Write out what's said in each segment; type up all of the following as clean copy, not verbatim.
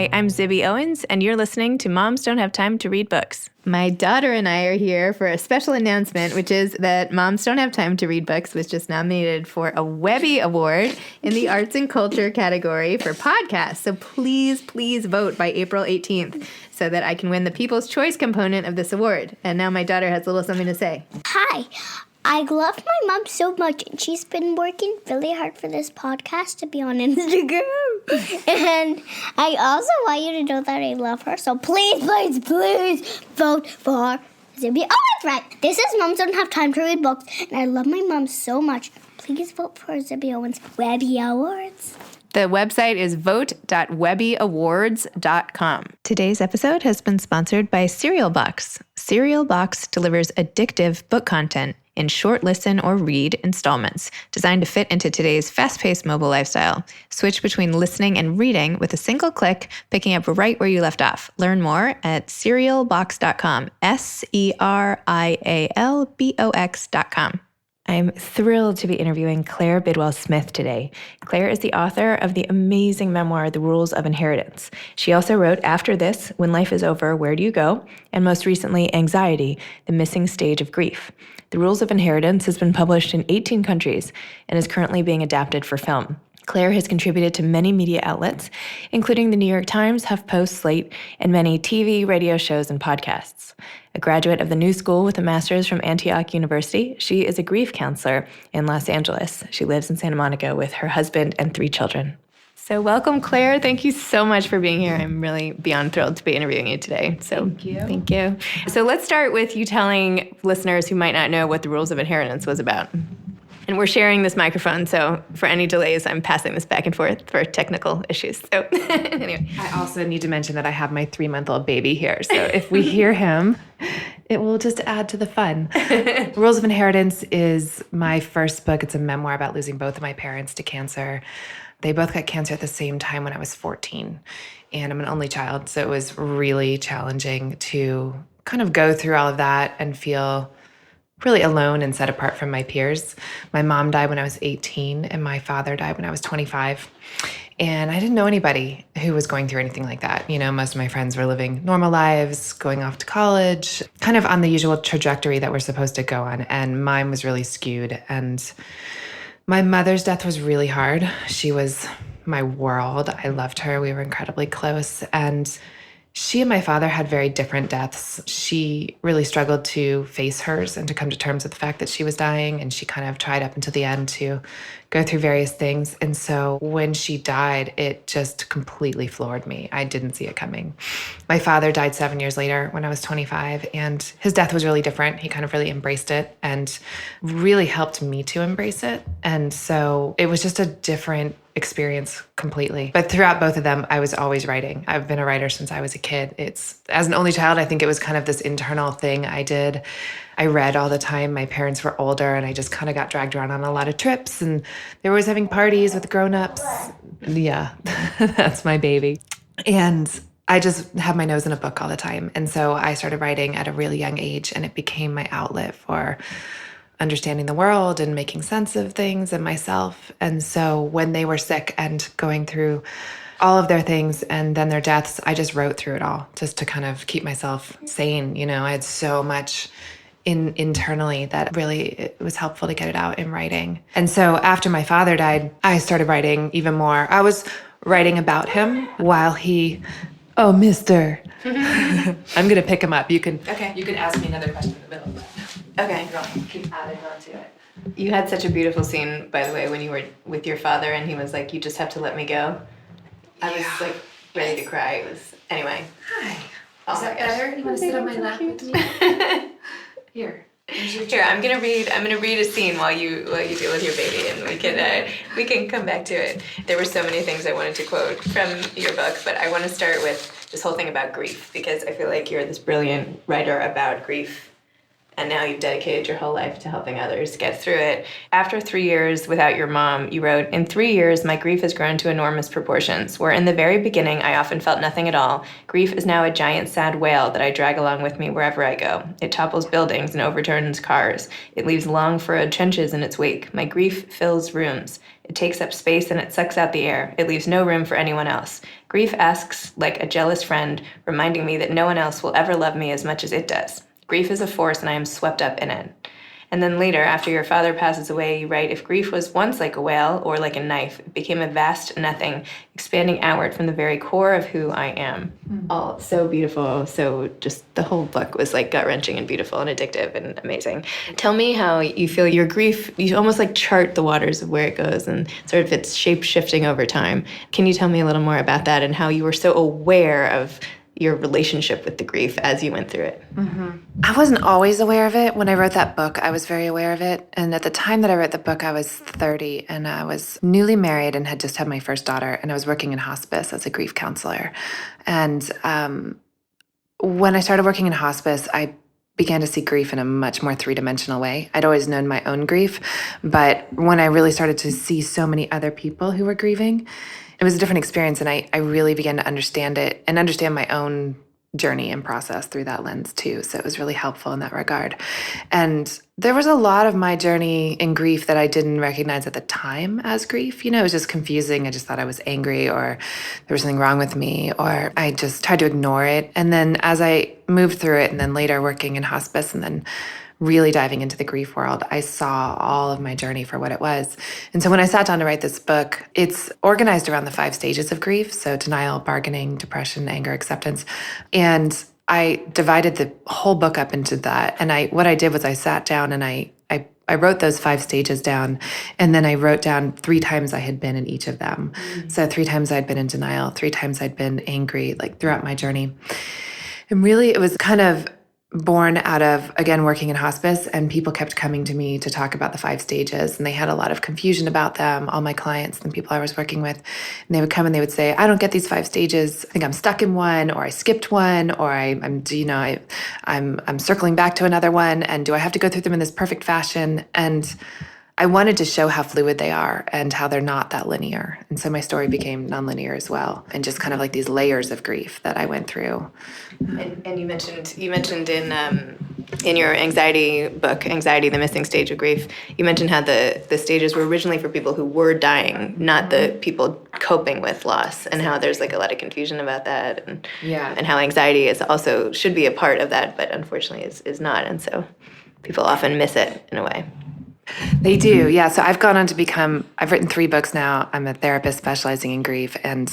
Hi, I'm Zibby Owens, and you're listening to Moms Don't Have Time to Read Books. My daughter and I are here for a special announcement, which is that Moms Don't Have Time to Read Books was just nominated for a Webby Award in the Arts and Culture category for podcasts. So please vote by April 18th so that I can win the People's Choice component of this award. And now my daughter has a little something to say. Hi. I love my mom so much, and she's been working really hard for this podcast to be on Instagram. And I also want you to know that I love her. So please vote for Zibby Owens. Right. This is Moms Don't Have Time to Read Books, and I love my mom so much. Please vote for Zibby Owens Webby Awards. The website is vote.webbyawards.com. Today's episode has been sponsored by Serial Box. Serial Box delivers addictive book content in short listen or read installments designed to fit into today's fast-paced mobile lifestyle. Switch between listening and reading with a single click, picking up right where you left off. Learn more at serialbox.com, SERIALBOX.com. I'm thrilled to be interviewing Claire Bidwell Smith today. Claire is the author of the amazing memoir, The Rules of Inheritance. She also wrote After This, When Life is Over, Where Do You Go? And most recently, Anxiety, The Missing Stage of Grief. The Rules of Inheritance has been published in 18 countries and is currently being adapted for film. Claire has contributed to many media outlets, including the New York Times, HuffPost, Slate, and many TV, radio shows, and podcasts. A graduate of the New School with a master's from Antioch University, she is a grief counselor in Los Angeles. She lives in Santa Monica with her husband and 3 children. So welcome, Claire. Thank you so much for being here. I'm really beyond thrilled to be interviewing you today. So Thank you. So let's start with you telling listeners who might not know what The Rules of Inheritance was about. And we're sharing this microphone, so for any delays, I'm passing this back and forth for technical issues. So anyway. I also need to mention that I have my 3-month-old baby here, so if we hear him, it will just add to the fun. Rules of Inheritance is my first book. It's a memoir about losing both of my parents to cancer. They both got cancer at the same time when I was 14, and I'm an only child, so it was really challenging to kind of go through all of that and feel really alone and set apart from my peers. My mom died when I was 18, and my father died when I was 25. And I didn't know anybody who was going through anything like that. You know, most of my friends were living normal lives, going off to college, kind of on the usual trajectory that we're supposed to go on. And mine was really skewed. And my mother's death was really hard. She was my world. I loved her. We were incredibly close. And she and my father had very different deaths. She really struggled to face hers and to come to terms with the fact that she was dying, and she kind of tried up until the end to go through various things. And so when she died, it just completely floored me. I didn't see it coming. My father died 7 years later when I was 25, and his death was really different. He kind of really embraced it and really helped me to embrace it. And so it was just a different experience completely. But throughout both of them, I was always writing. I've been a writer since I was a kid. As an only child, I think it was kind of this internal thing I did. I read all the time. My parents were older, and I just kind of got dragged around on a lot of trips, and they were always having parties with grown-ups. Yeah, that's my baby. And I just had my nose in a book all the time. And so I started writing at a really young age, and it became my outlet for understanding the world and making sense of things and myself. And so when they were sick and going through all of their things and then their deaths, I just wrote through it all just to kind of keep myself sane. You know, I had so much internally that really it was helpful to get it out in writing. And so after my father died, I started writing even more. I was writing about him while he, oh, mister. I'm going to pick him up. You can ask me another question in the middle. Okay. Keep adding on to it. You had such a beautiful scene, by the way, when you were with your father and he was like, you just have to let me go. I was like ready to cry. It was, anyway. Hi. Oh Is that better? You want to sit on my lap with me? Here. Here, I'm gonna read a scene while you deal with your baby, and we can come back to it. There were so many things I wanted to quote from your book, but I want to start with this whole thing about grief, because I feel like you're this brilliant writer about grief And now you've dedicated your whole life to helping others get through it. After 3 years without your mom, you wrote, "In 3 years, my grief has grown to enormous proportions. Where in the very beginning, I often felt nothing at all. Grief is now a giant sad whale that I drag along with me wherever I go. It topples buildings and overturns cars. It leaves long furrowed trenches in its wake. My grief fills rooms. It takes up space and it sucks out the air. It leaves no room for anyone else. Grief asks like a jealous friend, reminding me that no one else will ever love me as much as it does. Grief is a force and I am swept up in it." And then later, after your father passes away, you write, "If grief was once like a whale or like a knife, it became a vast nothing, expanding outward from the very core of who I am." All so beautiful. So just the whole book was like gut-wrenching and beautiful and addictive and amazing. Tell me how you feel your grief, you almost like chart the waters of where it goes and sort of its shape-shifting over time. Can you tell me a little more about that and how you were so aware of your relationship with the grief as you went through it? I wasn't always aware of it. When I wrote that book, I was very aware of it. And at the time that I wrote the book, I was 30 and I was newly married and had just had my first daughter. And I was working in hospice as a grief counselor. And when I started working in hospice, I began to see grief in a much more three-dimensional way. I'd always known my own grief, but when I really started to see so many other people who were grieving, it was a different experience, and I really began to understand it and understand my own journey and process through that lens too. So it was really helpful in that regard. And there was a lot of my journey in grief that I didn't recognize at the time as grief. You know, it was just confusing. I just thought I was angry or there was something wrong with me, or I just tried to ignore it. And then as I moved through it and then later working in hospice and then really diving into the grief world, I saw all of my journey for what it was. And so when I sat down to write this book, it's organized around the 5 stages of grief. So denial, bargaining, depression, anger, acceptance. And I divided the whole book up into that. And what I did was I sat down and I wrote those 5 stages down. And then I wrote down 3 times I had been in each of them. So 3 times I'd been in denial, 3 times I'd been angry, like throughout my journey. And really it was kind of born out of, again, working in hospice, and people kept coming to me to talk about the 5 stages, and they had a lot of confusion about them, all my clients and people I was working with. And they would come and they would say, "I don't get these 5 stages. I think I'm stuck in one, or I skipped one, or I'm circling back to another one, and do I have to go through them in this perfect fashion?" And I wanted to show how fluid they are and how they're not that linear. And so my story became nonlinear as well, and just kind of like these layers of grief that I went through. And you mentioned in your anxiety book, Anxiety, the Missing Stage of Grief, you mentioned how the stages were originally for people who were dying, not the people coping with loss, and how there's like a lot of confusion about that, and how anxiety is also should be a part of that, but unfortunately is not, and so people often miss it in a way. They do, yeah. So I've gone on to I've written 3 books now. I'm a therapist specializing in grief, and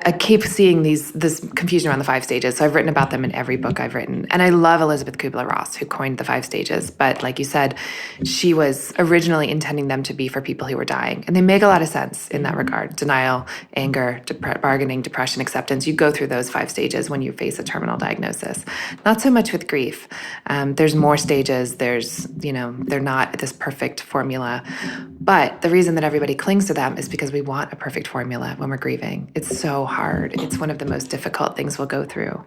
I keep seeing this confusion around the 5 stages. So I've written about them in every book I've written. And I love Elizabeth Kubler-Ross, who coined the 5 stages. But like you said, she was originally intending them to be for people who were dying. And they make a lot of sense in that regard. Denial, anger, bargaining, depression, acceptance. You go through those 5 stages when you face a terminal diagnosis. Not so much with grief. There's more stages. They're not this perfect formula. But the reason that everybody clings to them is because we want a perfect formula when we're grieving. It's so hard. It's one of the most difficult things we'll go through.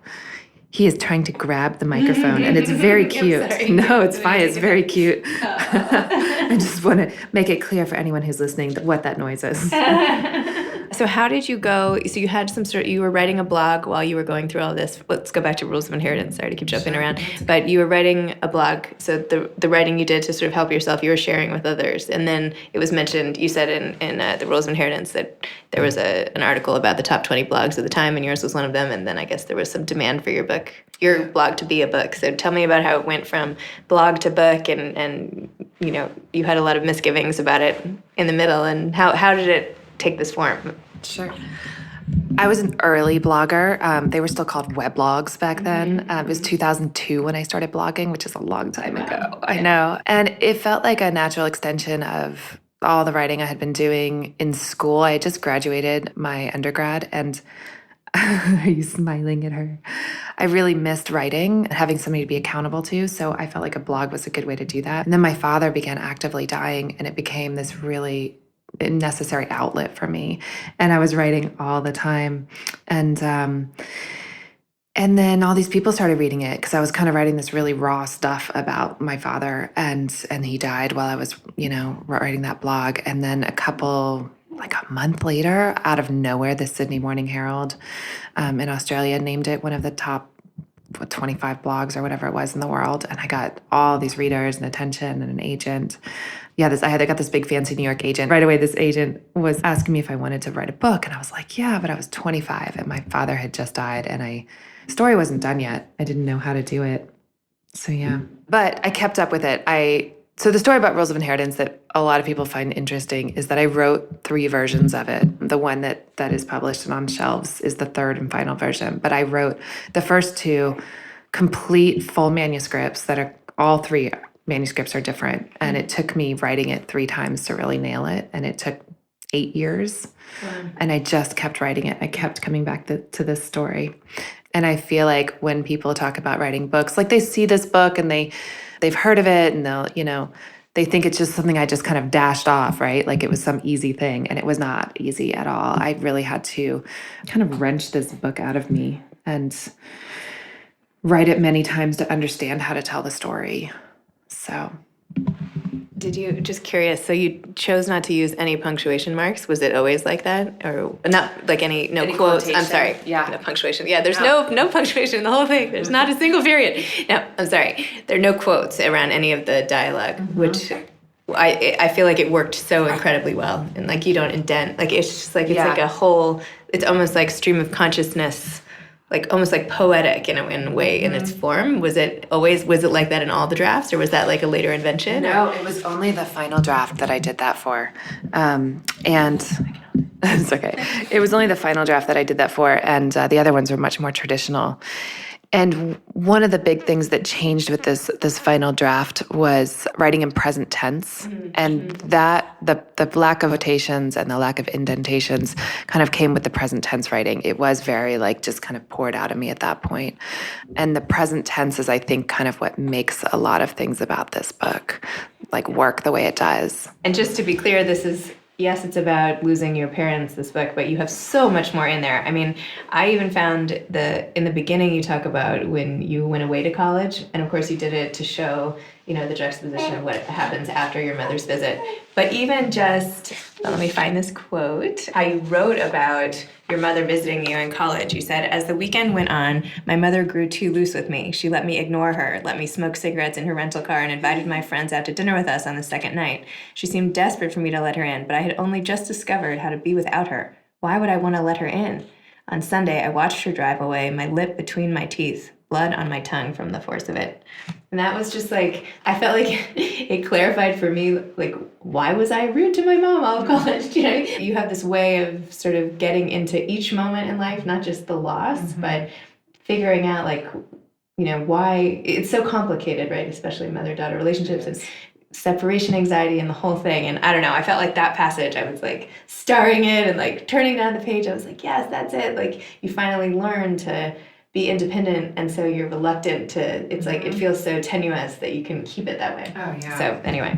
He is trying to grab the microphone, and it's very cute. No, it's fine. It's very cute. I just want to make it clear for anyone who's listening what that noise is. So how did you go? So you had you were writing a blog while you were going through all this. Let's go back to Rules of Inheritance. Sorry to keep jumping around. But you were writing a blog. So the writing you did to sort of help yourself, you were sharing with others. And then it was mentioned, you said in the Rules of Inheritance that there was an article about the top 20 blogs of the time, and yours was one of them. And then I guess there was some demand for your blog to be a book. So tell me about how it went from blog to book, and you had a lot of misgivings about it in the middle, and how did it take this form? Sure. I was an early blogger. They were still called weblogs back then. It was 2002 when I started blogging, which is a long time ago. I know. And it felt like a natural extension of all the writing I had been doing in school. I had just graduated my undergrad, and are you smiling at her? I really missed writing and having somebody to be accountable to, so I felt like a blog was a good way to do that. And then my father began actively dying, and it became this really necessary outlet for me. And I was writing all the time. And And then all these people started reading it because I was kind of writing this really raw stuff about my father, and he died while I was, writing that blog. And then like a month later, out of nowhere, the Sydney Morning Herald in Australia named it one of the top 25 blogs or whatever it was in the world. And I got all these readers and attention and an agent. Yeah, I got this big fancy New York agent. Right away, this agent was asking me if I wanted to write a book. And I was like, yeah, but I was 25 and my father had just died and the story wasn't done yet. I didn't know how to do it. So yeah, but I kept up with it. So the story about Rules of Inheritance that a lot of people find interesting is that I wrote 3 versions of it. The one that is published and on shelves is the 3rd and final version. But I wrote the first 2 complete full manuscripts that are all 3 manuscripts are different. And it took me writing it 3 times to really nail it. And it took 8 years. Wow. And I just kept writing it. I kept coming back to this story. And I feel like when people talk about writing books, like they see this book and they've heard of it and they think it's just something I just kind of dashed off, right? Like it was some easy thing, and it was not easy at all. I really had to kind of wrench this book out of me and write it many times to understand how to tell the story. So did you, just curious, so you chose not to use any punctuation marks? Was it always like that? Or not like any quotes? I'm sorry. Yeah. No punctuation. Yeah, there's no punctuation in the whole thing. There's not a single period. No, I'm sorry. There are no quotes around any of the dialogue, which I feel like it worked so incredibly well. And like you don't indent. Like it's just like, it's like a whole, it's almost like stream of consciousness, like almost like poetic in a way in its form. Was it like that in all the drafts, or was that like a later invention? No, it was only the final draft that I did that for. And it's okay. It was only the final draft that I did that for, and the other ones were much more traditional. And one of the big things that changed with this final draft was writing in present tense, and that the lack of quotations and the lack of indentations kind of came with the present tense writing. It was very like just kind of poured out of me at that point. And the present tense is, I think, kind of what makes a lot of things about this book like work the way it does. And just to be clear, this is, yes, it's about losing your parents, this book, but you have so much more in there. I mean, I even found in the beginning you talk about when you went away to college, and of course you did it to show, the juxtaposition of what happens after your mother's visit. But even just, let me find this quote. I wrote about your mother visiting you in college. You said, as the weekend went on, my mother grew too loose with me. She let me ignore her, let me smoke cigarettes in her rental car, and invited my friends out to dinner with us on the second night. She seemed desperate for me to let her in, but I had only just discovered how to be without her. Why would I want to let her in? On Sunday, I watched her drive away, my lip between my teeth, blood on my tongue from the force of it. And that was just like, I felt like it clarified for me, like, why was I rude to my mom all of college? You have this way of sort of getting into each moment in life, not just the loss, but figuring out like, why it's so complicated, right? Especially mother-daughter relationships and separation anxiety and the whole thing. And I don't know, I felt like that passage, I was like starring it and like turning down the page. I was like, yes, that's it. Like you finally learn to be independent, and so you're reluctant to, it's like, it feels so tenuous that you can keep it that way. Oh, yeah. So anyway,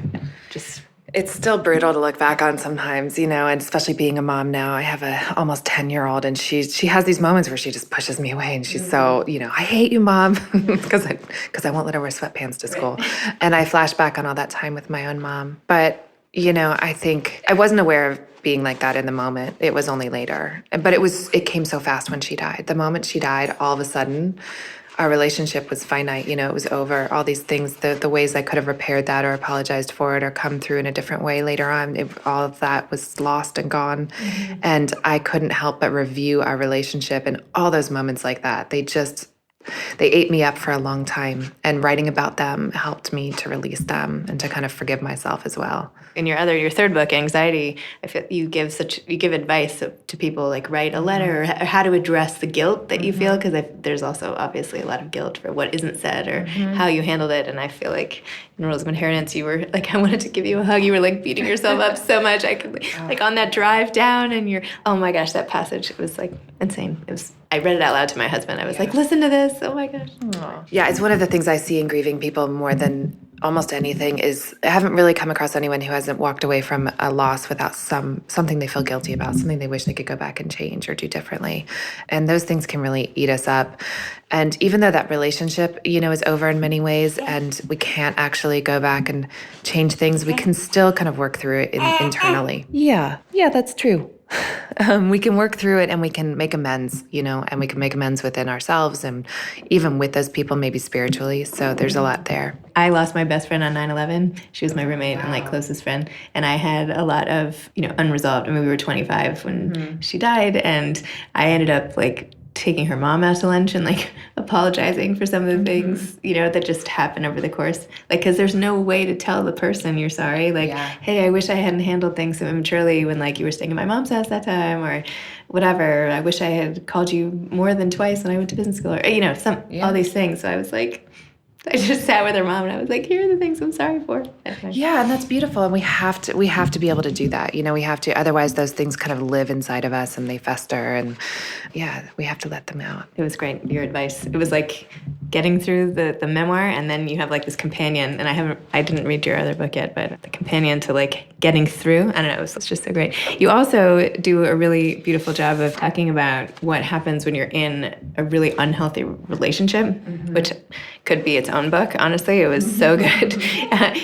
it's still brutal to look back on sometimes, and especially being a mom now. I have a almost 10-year-old, and she has these moments where she just pushes me away, and she's so, I hate you, Mom, because I won't let her wear sweatpants to school. Right. And I flash back on all that time with my own mom. But, I think I wasn't aware of being like that in the moment. It was only later. But it came so fast when she died. The moment she died, all of a sudden, our relationship was finite. It was over. All these things, the ways I could have repaired that or apologized for it or come through in a different way later on, all of that was lost and gone. Mm-hmm. And I couldn't help but review our relationship, and all those moments like that, they ate me up for a long time. And writing about them helped me to release them and to kind of forgive myself as well. In your third book, Anxiety, I feel you give advice to people, like write a letter or how to address the guilt that you feel, because there's also obviously a lot of guilt for what isn't said or how you handled it. And I feel like in Rules of Inheritance, you were like, I wanted to give you a hug. You were like beating yourself up so much. I could like on that drive down, and oh my gosh, that passage, it was like insane. I read it out loud to my husband. I was like, listen to this. Oh my gosh. Aww. Yeah, it's one of the things I see in grieving people more than almost anything I haven't really come across anyone who hasn't walked away from a loss without something they feel guilty about, something they wish they could go back and change or do differently. And those things can really eat us up. And even though that relationship, is over in many ways and we can't actually go back and change things, we can still kind of work through it internally. Yeah, that's true. We can work through it and we can make amends, and we can make amends within ourselves and even with those people, maybe spiritually. So there's a lot there. I lost my best friend on 9/11. She was my roommate and closest friend. And I had a lot of, unresolved. I mean, we were 25 when she died, and I ended up taking her mom out to lunch and apologizing for some of the things, that just happened over the course. Because there's no way to tell the person you're sorry. Hey, I wish I hadn't handled things so immaturely when you were staying at my mom's house that time, or whatever. I wish I had called you more than twice when I went to business school, or, all these things. So I was I just sat with her mom and I was here are the things I'm sorry for. Yeah, and that's beautiful. And we have to be able to do that. We have to, otherwise those things kind of live inside of us and they fester, and we have to let them out. It was great, your advice. It was getting through the memoir, and then you have this companion, and I didn't read your other book yet, but the companion to getting through. I don't know, it's just so great. You also do a really beautiful job of talking about what happens when you're in a really unhealthy relationship, which could be its own book, honestly. It was so good.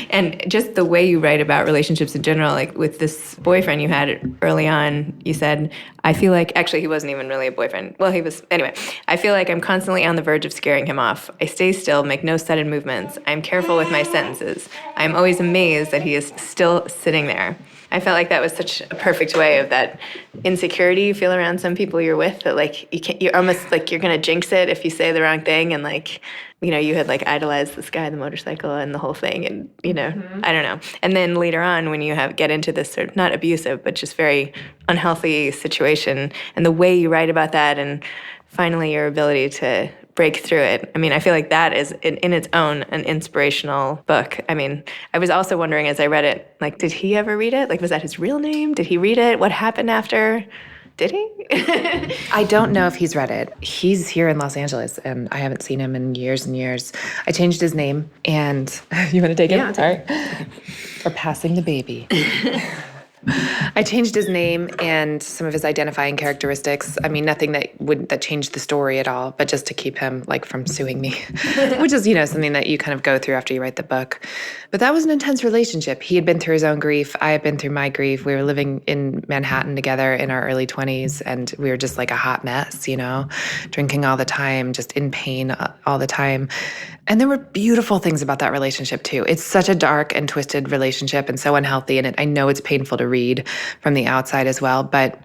And just the way you write about relationships in general, with this boyfriend you had early on, you said, I feel actually he wasn't even really a boyfriend. Well, he was, anyway. I feel I'm constantly on the verge of scaring him off. I stay still, make no sudden movements. I'm careful with my sentences. I'm always amazed that he is still sitting there. I felt that was such a perfect way of that insecurity you feel around some people you're with, that you're almost you're going to jinx it if you say the wrong thing, and you had idolized this guy on the motorcycle and the whole thing, and I don't know. And then later on when you get into this sort of not abusive but just very unhealthy situation, and the way you write about that, and finally your ability to break through it. I mean, I feel that is in its own an inspirational book. I mean, I was also wondering as I read it, did he ever read it? Was that his real name? Did he read it? What happened after? Did he? I don't know if he's read it. He's here in Los Angeles, and I haven't seen him in years and years. I changed his name, and you want to take it? Yeah. Sorry. We're passing the baby. I changed his name and some of his identifying characteristics. I mean, nothing that changed the story at all, but just to keep him from suing me, which is, something that you kind of go through after you write the book. But that was an intense relationship. He had been through his own grief. I had been through my grief. We were living in Manhattan together in our early 20s, and we were just a hot mess, drinking all the time, just in pain all the time. And there were beautiful things about that relationship too. It's such a dark and twisted relationship and so unhealthy. And I know it's painful to read from the outside as well. But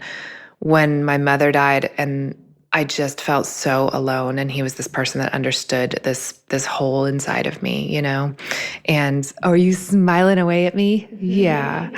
when my mother died, and I just felt so alone, and he was this person that understood this hole inside of me, And are you smiling away at me? Yeah.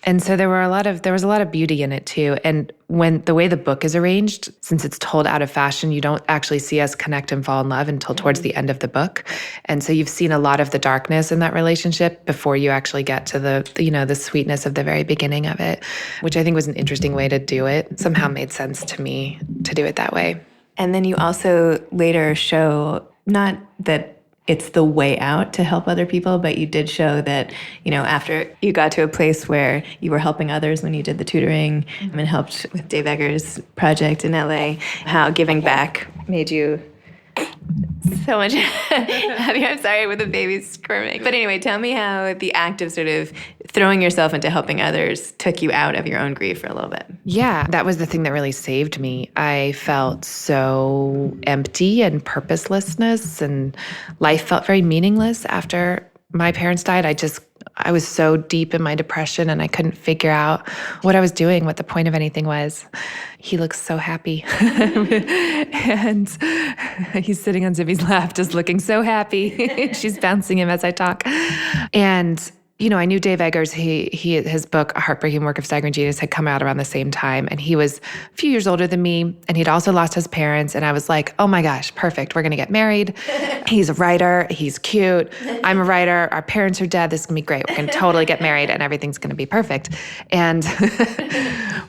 And so there was a lot of beauty in it too. And when the way the book is arranged, since it's told out of fashion, you don't actually see us connect and fall in love until towards the end of the book. And so you've seen a lot of the darkness in that relationship before you actually get to the sweetness of the very beginning of it, which I think was an interesting way to do it. Somehow made sense to me to do it that way. And then you also later show, not that it's the way out to help other people, but you did show that, after you got to a place where you were helping others when you did the tutoring and helped with Dave Eggers' project in LA, how giving back made you so much happier. I'm sorry with the baby squirming. But anyway, tell me how the act of sort of throwing yourself into helping others took you out of your own grief for a little bit. Yeah, that was the thing that really saved me. I felt so empty and purposelessness, and life felt very meaningless after my parents died. I was so deep in my depression, and I couldn't figure out what I was doing, what the point of anything was. He looks so happy. And he's sitting on Zibby's lap, just looking so happy. She's bouncing him as I talk. And I knew Dave Eggers. His book, A Heartbreaking Work of Staggering Genius, had come out around the same time. And he was a few years older than me. And he'd also lost his parents. And I was like, oh my gosh, perfect. We're going to get married. He's a writer. He's cute. I'm a writer. Our parents are dead. This is going to be great. We're going to totally get married and everything's going to be perfect. And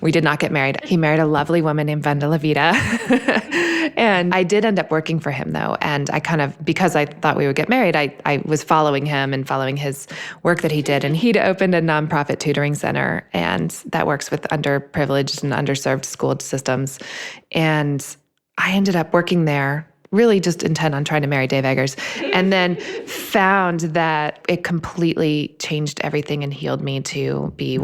we did not get married. He married a lovely woman named Venda Levita. And I did end up working for him though. And I because I thought we would get married, I was following him and following his work that he did. And he'd opened a nonprofit tutoring center, and that works with underprivileged and underserved school systems. And I ended up working there, really just intent on trying to marry Dave Eggers, and then found that it completely changed everything and healed me to be,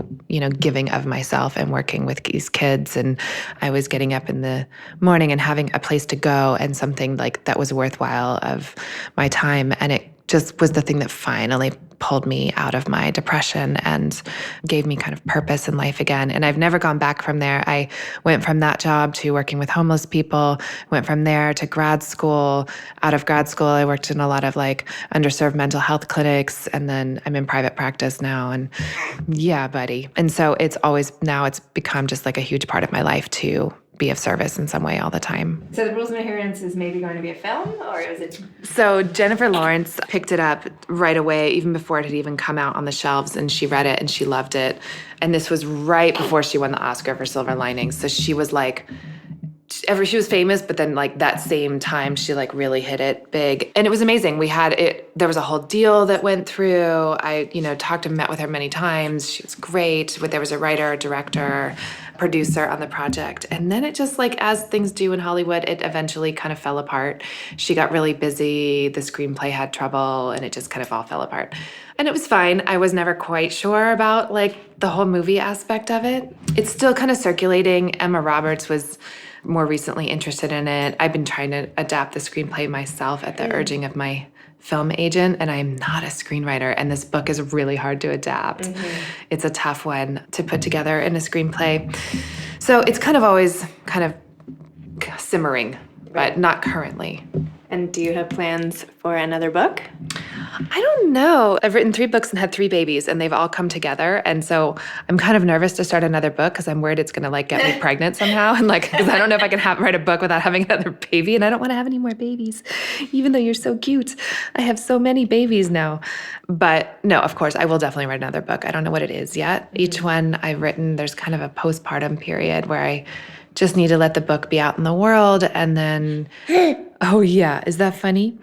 giving of myself and working with these kids. And I was getting up in the morning and having a place to go and something like that was worthwhile of my time. And it just was the thing that finally pulled me out of my depression and gave me kind of purpose in life again. And I've never gone back from there. I went from that job to working with homeless people, went from there to grad school. Out of grad school, I worked in a lot of underserved mental health clinics. And then I'm in private practice now. And yeah, buddy. And so it's become just a huge part of my life to be of service in some way all the time. So The Rules of Inheritance is maybe going to be a film, or is it? So Jennifer Lawrence picked it up right away, even before it had even come out on the shelves, and she read it and she loved it. And this was right before she won the Oscar for Silver Linings. So she was she was famous, but then that same time she really hit it big. And it was amazing. There was a whole deal that went through. I, met with her many times. She was great. There was a writer, director, producer on the project. And then it just as things do in Hollywood, it eventually kind of fell apart. She got really busy. The screenplay had trouble and it just kind of all fell apart. And it was fine. I was never quite sure about the whole movie aspect of it. It's still kind of circulating. Emma Roberts was more recently interested in it. I've been trying to adapt the screenplay myself at the urging of my film agent, and I'm not a screenwriter, and this book is really hard to adapt. Mm-hmm. It's a tough one to put together in a screenplay. So it's kind of always kind of simmering, but not currently. And do you have plans for another book? I don't know. I've written 3 books and had 3 babies, and they've all come together. And so I'm kind of nervous to start another book because I'm worried it's going to get me pregnant somehow. And because I don't know if I can write a book without having another baby, and I don't want to have any more babies, even though you're so cute. I have so many babies now. But no, of course, I will definitely write another book. I don't know what it is yet. Mm-hmm. Each one I've written, there's kind of a postpartum period where I just need to let the book be out in the world. And then, oh yeah, is that funny?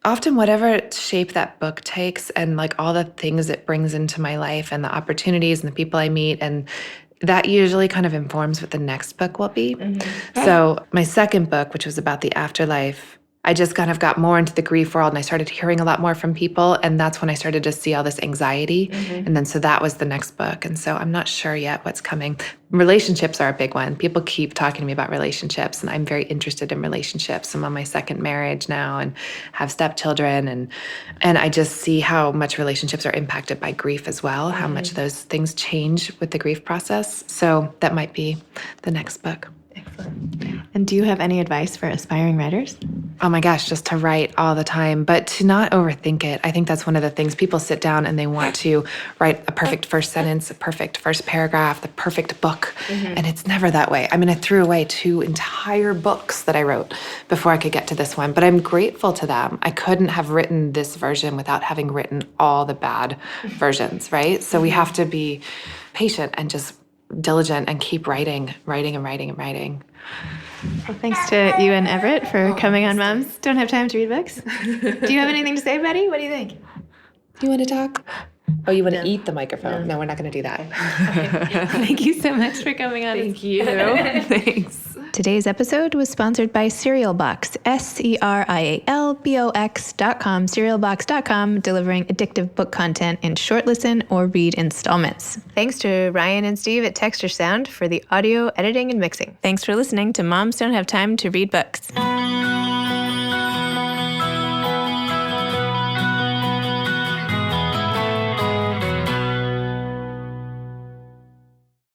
Often whatever shape that book takes and all the things it brings into my life and the opportunities and the people I meet, and that usually kind of informs what the next book will be. Mm-hmm. So my second book, which was about the afterlife, I just kind of got more into the grief world and I started hearing a lot more from people. And that's when I started to see all this anxiety. Mm-hmm. And then so that was the next book. And so I'm not sure yet what's coming. Relationships are a big one. People keep talking to me about relationships, and I'm very interested in relationships. I'm on my second marriage now and have stepchildren. And I just see how much relationships are impacted by grief as well, how much those things change with the grief process. So that might be the next book. Excellent. And do you have any advice for aspiring writers? Oh my gosh, just to write all the time, but to not overthink it. I think that's one of the things. People sit down and they want to write a perfect first sentence, a perfect first paragraph, the perfect book. Mm-hmm. And it's never that way. I mean, I threw away 2 entire books that I wrote before I could get to this one, but I'm grateful to them. I couldn't have written this version without having written all the bad versions, right? So we have to be patient and just diligent and keep writing. Well, thanks to you and Everett for coming on Moms Don't Have Time to Read Books. Do you have anything to say, Betty? What do you think? You want to talk? Oh, you want to eat the microphone? No, we're not going to do that. Okay. Thank you so much for coming on. Thank you. Thanks. Today's episode was sponsored by Cereal Box, SERIALBOX.com, cerealbox.com, delivering addictive book content in short listen or read installments. Thanks to Ryan and Steve at Texture Sound for the audio editing and mixing. Thanks for listening to Moms Don't Have Time to Read Books.